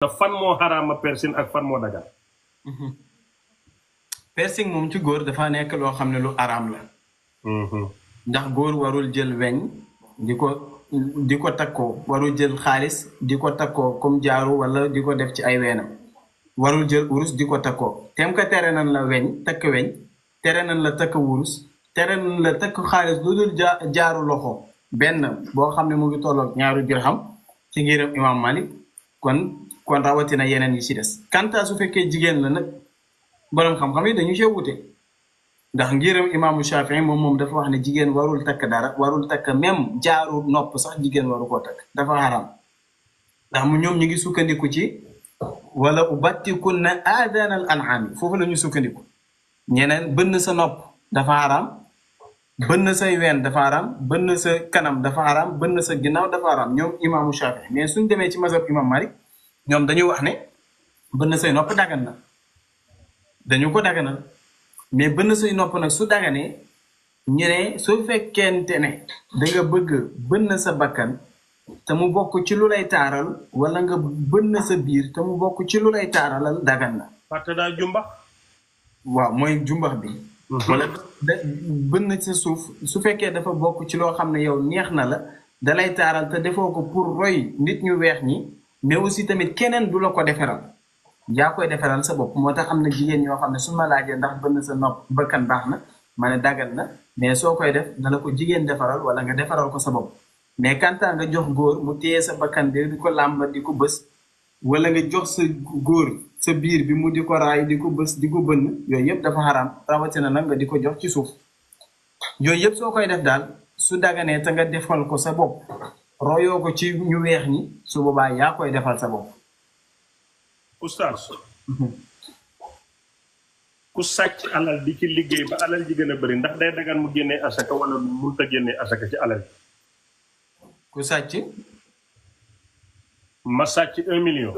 fan moo xaraama piercing ak fan moo dagan. piercing moom ci góor dafa nekk loo xam ne lu araam la. ndax góor warul jël weñ di ko takkoo warul jël xaalis di ko takkoo comme jaaru wala di ko def ci ay weenam warul jël urus di ko takkoo tem ka tere nan la takk weñ tere nan la takk wurus tere nan la takk xaalis lu dul jaaru loxo benn boo xam ne mu ngi tolloog ñaaru dirham ci ngiram imam Malik kon rawatina yeneen yi ci des kanta su fekkee jigéen la nag borom xam-xam yi dañu cee wute ndax ngiram imaamu Shafii moom dafa wax ne jigéen warul takk dara warul takk même jaaru nopp sax jigéen waru koo takk dafa xaram ndax ñoom ñu ngi sukkandiku ci wala ubattikunna aadanal an'aami foofu la ñu sukkandiku ñeneen bënn sa nopp dafa xaram bënn say ween dafa xaram bënn sa kanam dafa xaram bënn sa ginnaaw dafa xaram ñoom imaamu Shafii mais suñ demee ci mazhab imam Malik ñoom dañuy wax ne bënn say nopp dagan na dañu ko daganal mais bënn say nopp nag su daganee ñu ne su fekkente ne da nga bëgg bënn sa bakkan te mu bokk ci lu lay taaral wala nga bënn sa biir te mu bokk ci lu lay taaralal dagan na. fàtte daa jumbax. waaw mooy jumbax bi. wala bënn sa suuf su fekkee dafa bokk ci loo xam ne yow neex na la da lay taaral te defoo ko pour roy nit ñu weex ñi mais aussi tamit keneen du la ko defaral. yaa koy defaral sa bopp moo tax am na jigéen ñoo xam ne su ma laajee ndax bënn sa nopp bakkan baax na ma ne dagal na mais soo koy def dana ko jigéen defaral wala nga defaral ko sa bopp mais kanta nga jox góor mu téye sa bakkan bi di ko làmb di ko bës wala nga jox sa góor sa biir bi mu di ko raay di ko bës di ko bënn yooyu yëpp dafa xaraam rawatina nag nga di ko jox ci suuf yooyu yëpp soo koy def daal su daganee te nga defal ko sa bopp royoo ko ci ñu weex ñi su boobaa yaa koy defal sa bopp. Oustaz ku sàcc alal di ci liggéey ba alal ji gën a bëri ndax day dagan mu génnee asaka wala mënut a génnee asaka ci alal ji. ku sàcc. ma sàcc 1 million.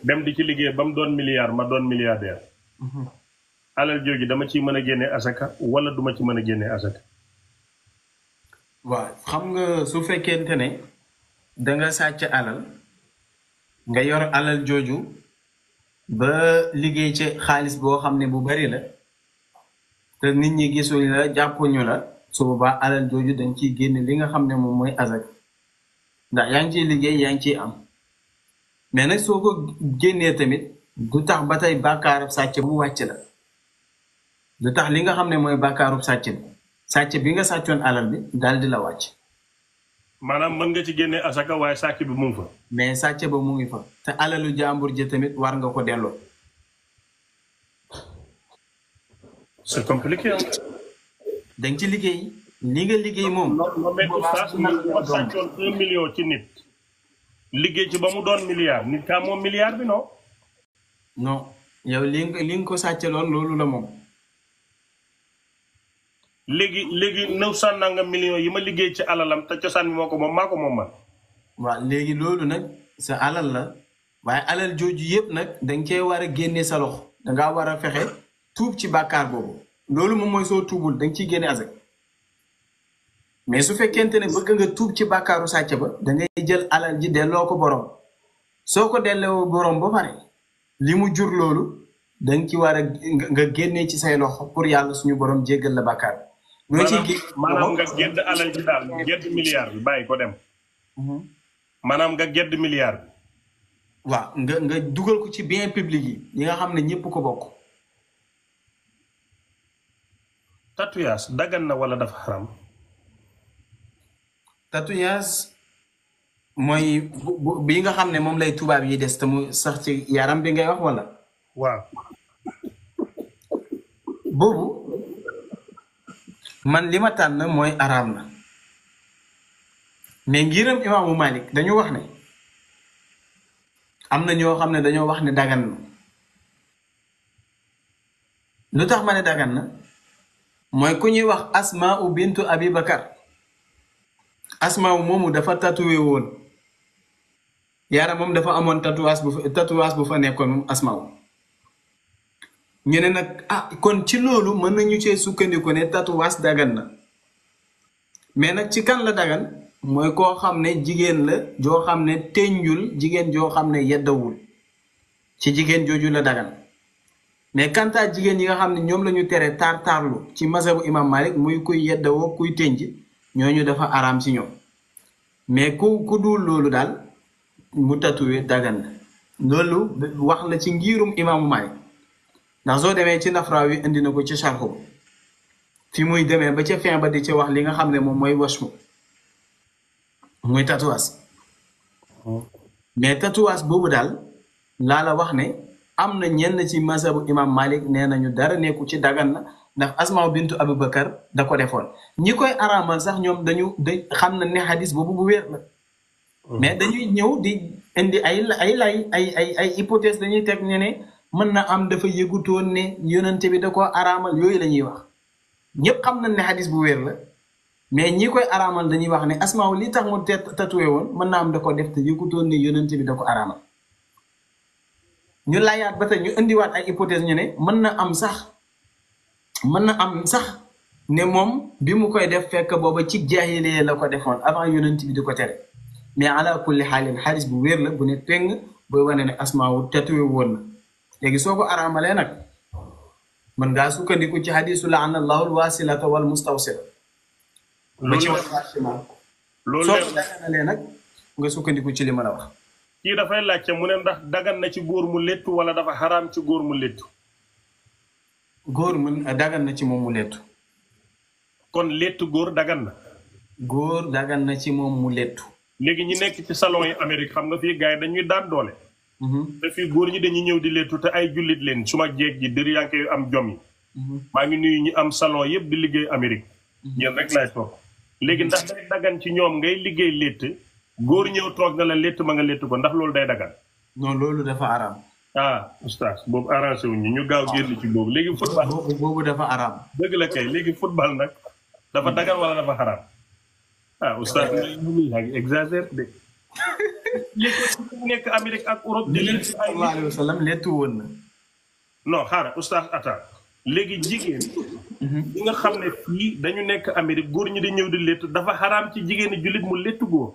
dem di ci liggéey ba mu doon milliard ma doon milliardaire. alal jooju dama ciy mën a génnee asaka wala duma ci mën a génnee asaka. waaw xam nga su fekkente ne da nga sàcc alal nga yor alal jooju. ba liggéey ci xaalis boo xam ne bu bari la te nit ñi gisuñu la jàppuñu la su boobaa alal jooju dañ ciy génn li nga xam ne moom mooy azak ndax yaa ngi ciy liggéey yaa ngi ciy am mais nag soo ko génnee tamit du tax ba tey bàkkaarub sàcc bu wàcc la du tax li nga xam ne mooy bàkkaarub sàcc bi nga sàccoon alal bi daal di la wàcc. maanaam mën nga ci génne asaka waaye sàcc bi mu ngi fa. mais sàcc ba mu ngi fa te alalu jàmbur ji tamit war nga ko delloo. c'est compliqué. dañ ci liggéey li nga liggéey moom. non mais oustaz man ma sàccoon 1 million ci nit. liggéey ci ba mu doon milliard nit kaa moom milliard bi non. non yow li nga ko sàccaloon loolu la moom. léegi 900 nangam millions yi ma liggéey ci alalam te cosaan bi moo ko moom maa ko moom man. waaw léegi loolu nag sa alal la waaye alal jooju yëpp nag danga cee war a génne sa loxo dangaa war a fexe tuub ci bàkkaar boobu loolu moom mooy soo tuubul danga ciy génne azak mais su fekkente ne bëgg nga tuub ci bàkkaaru sàcc ba dangay jël alal ji delloo ko borom soo ko delloo borom ba pare li mu jur loolu danga ci war a nga génnee ci say loxo pour yàlla suñu borom jéggal la bàkkaar bi. maanaam nga gedd alal ji daal gedd milliard bi bàyyi ko dem. maanaam nga gedd milliard bi. waaw nga dugal ko ci bien public yi nga xam ne ñëpp ko bokk. tatouage dagan na wala dafa xaram. tatouage mooy bi nga xam ne moom lay tubaab yi des te mu sax ci yaram bi ngay wax wala. waaw. boobu. man li ma tànn mooy araam na mais ngiram imaamu Malik dañu wax ne am na ñoo xam ne dañoo wax ne dagan na lu tax ma ne dagan na mooy ku ñuy wax Asmaa'u bintu Abi Bakar Asmaa'u moomu dafa tatoué woon yaara moom dafa amoon tatouage bu fa nekkoon moom Asmaa'u ñu ne nag kon ci loolu mën nañu cee sukkandiku ne tatouage dagan na mais nag ci kan la dagan mooy koo xam ne jigéen la joo xam ne tenjul jigéen joo xam ne yeddawul ci jigéen jooju la dagan mais quant à jigéen yi nga xam ne ñoom la ñu tere taar-taarlu ci mazhabu imam Malik muy kuy yeddawoo kuy tenj ñooñu dafa araam ci ñoom mais ku dul loolu daal mu tatuwe dagan na loolu wax la ci ngirum imaamu Malik ndax soo demee ci Nafrawi indi na ko ci charxu fi muy demee ba ca fin ba di ci wax li nga xam ne moom mooy washmu muy tatouage mais tatouage boobu daal laa la wax ne am na ñenn ci mazhabu imam Malik nee nañu dara nekku ci dagan na ndax Asmaa bintu Abubakar da ko defoon ñi koy araamal sax ñoom da xam na ne xadis boobu bu wér la mais dañuy ñëw di indi ay hypothèse dañuy teg ne mën na am dafa yëgutoon ne yonente bi da ko araamal yooyu la ñuy wax ñëpp xam nañ ne xadis bu wér la mais ñi koy araamal dañuy wax ne Asmaa li tax mu tatuwee woon mën na am da ko def te yëgutoon ne yonente bi da ko araamal ñu laayaat ba tey ñu indiwaat ay hypothèse ñu ne mën na am sax ne moom bi mu koy def fekk booba ci jaahiliya la ko defoon avant yonent bi di ko tere mais ala kulli xaalin xadis bu wér la bu ne peng booy wane ne Asmaa tatuwee woon na léegi soo ko araamalee nag mën ngaa sukkandiku ci xadisu laana allahu alwasilata wal mustawsila ba ci loolu soo ko daganalee nag nga sukkandiku ci li ma la wax kii dafay laajte mu ne ndax dagan na ci góor mu léttu wala dafa xaraam ci góor mu léttu góor mën dagan na ci moom mu léttu kon léttu góor dagan na góor dagan na ci moom mu léttu léegi ñi nekk ci salon yi Amérique xam nga fii gars yi dañuy daan doole te fii góor ñi dañuy ñëw di léttu te ay jullit leen suma jeeg ji dër yanke yu am jom yi maa ngi nuyu ñi am salon yëpp di liggéey Amérique yéen rek laay toog léegi ndax day dagan ci ñoom ngay liggéey létt góor ñëw toog na la létt ma nga létt ko ndax loolu day dagan non loolu dafa araam oustaz boobu arrangé wuñ ñu gaaw génn ci boobu léegi football boobu dafa araam dëgg la kay léegi football nag dafa dagan wala dafa xaraam oustaz yaa ngi exagère de léegi nekk Amérique ak Europe di leen sallallahu alayhi wa sallam léttu woon na non xaaral oustaz attends léegi jigéen ñi nga xam ne fii dañu nekk Amérique góor ñi di ñëw di létt dafa xaraam ci jigéeni jullit mu léttu góor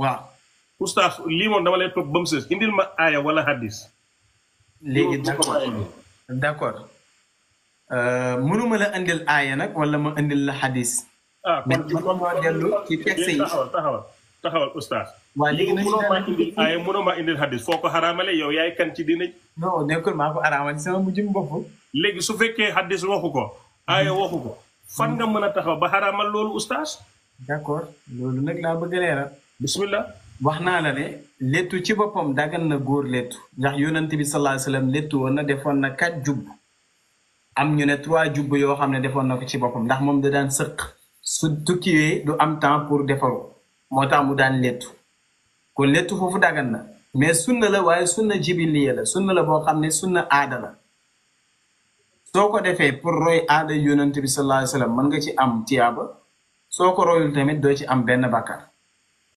waaw oustaz lii moom dama lay topp ba mu sës indil ma aaya wala hadis léegi d'accord mënuma la indil aaya nag wala ma indil la hadis kon ma dellu ci texte yi taxawal oustaz waaw léegi mënoo maa indil aaya mënoo maa indil hadis foo ko xaraamale yow yaay kan ci dina non nekkul maa ko araamal sama mujjum bopp léegi su fekkee hadis waxu ko aaya waxu ko fan nga mën a taxaw ba xaraamal loolu oustaz d'accord loolu nag laa bëgg a leeral bismillah wax naa la ne léttu ci boppam dagan na góor léttu ndax yonent bi sallallahu alayhi wa sallam léttu woon na defoon na 4 jubb am ñu ne 3 jubb yoo xam ne defoon na ko ci boppam ndax moom da daan sëq su tukkiwee du am temps pour defaru moo tax mu daan léttu kon léttu foofu dagan na mais sunna la waaye sunna jibiliya la sunna la boo xam ne sunna aada la soo ko defee pour roy aada yonent bi sallallahu alayhi wa sallam mën nga ci am tiyaaba soo ko royul tamit doo ci am benn bàkkaar